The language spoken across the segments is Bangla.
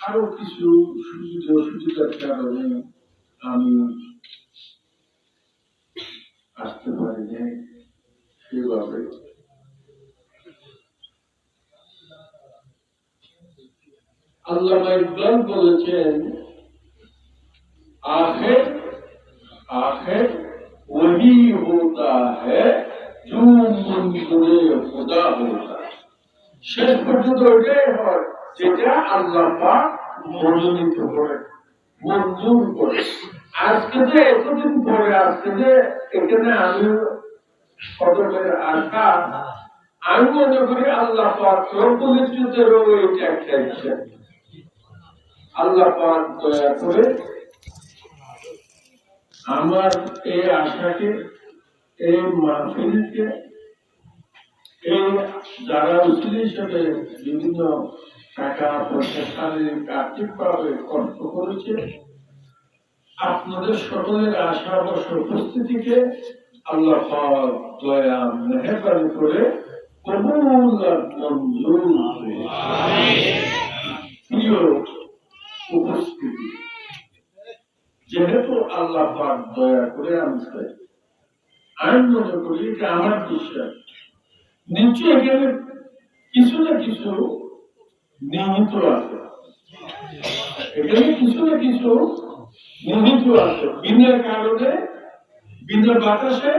আরো কিছু সুবিধা অসুবিধার কারণে আমি আসতে পারি নাই সেভাবে। আল্লামা ইকবাল বলেছেন, आखिर आखिर वही होता है जो मंजूरे खुदा होता है। শেষ পর্যন্ত ওইটাই হয় যেটা আল্লাহ পাক মনোনীত করে, মঞ্জুর করে। আজকে যে এতদিন পরে, আজকে যে এখানে আমি কদমের আশা, আমি মনে করি আল্লাহ পাক রব্বুল ইজ্জতেরও এইটা একটা ইচ্ছা। আল্লাহ পাক দয়া করে আমার এই আশাকে, এই মাহফিলকে, এই যারা উচিত হিসেবে বিভিন্ন টাকা পয়সা শারীরিক আর্থিকভাবে কষ্ট করেছে, আপনাদের সকলের আশা অবশ্য উপস্থিতিকে আল্লাহ পাক দয়া মেহেরবানি করে কবুল আর মঞ্জুর করে। প্রিয় উপস্থিতি, যেহেতু আল্লাহ পাক দয়া করে আনছে, আমি মনে করি এটা আমার বিশ্বাস নিশ্চয় এখানে কিছু না কিছু নিহিত আছে, এখানে কিছু না কিছু নিহিত আছে। বিনা কারণে, বিনা বাতাসে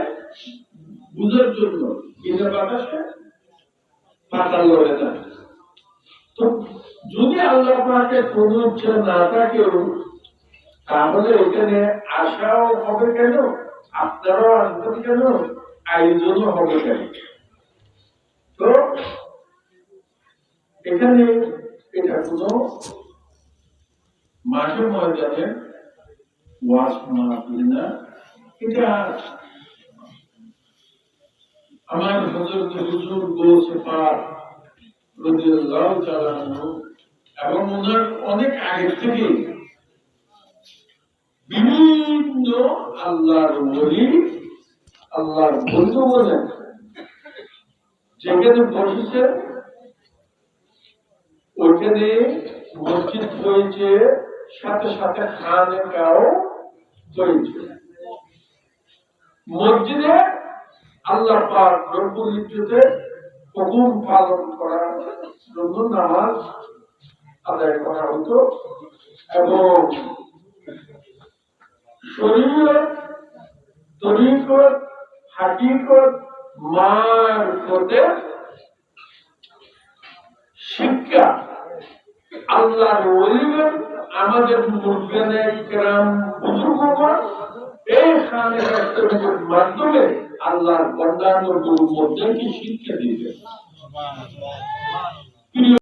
বুঝার জন্য, বিনা বাতাসে পাতা লড়ে না। তো যদি আল্লাহ পাকের কোন ইচ্ছা না থাকেও, তাহলে এখানে আশাও হবে কেন, আপনারাও আসবেন কেন, আয়োজনও হবে কেন? তো এখানে এটা কোন মাঠে ময়দানে ওয়াজ মাহফিল না, এটা আমার হযরত হুজুর গৌসে পাক রাদিয়াল্লাহু তাআলা আনহু এবং ওনার অনেক আগে থেকে বিভিন্ন আল্লাহর ওলি, আল্লাহর বন্ধু বলেন যেখানে বসেছে ওইখানে মসজিদ হয়েছে, সাথে সাথে খানকাও হয়েছে। মসজিদে আল্লাহ পাক রব্বুল ইজ্জতের হুকুম পালন করার জন্য নামাজ আদায় করা হতো এবং শরীয়ত, তরিকত, হাকিকত, মারফতে শিক্ষা আল্লাহর ওলিগণ, আমাদের মুরব্বিয়ানে কেরাম, বুজুর্গগণ এই খানেকার মাধ্যমে আল্লাহর বান্দা নবীর মধ্যে কি শিক্ষা দিবেন।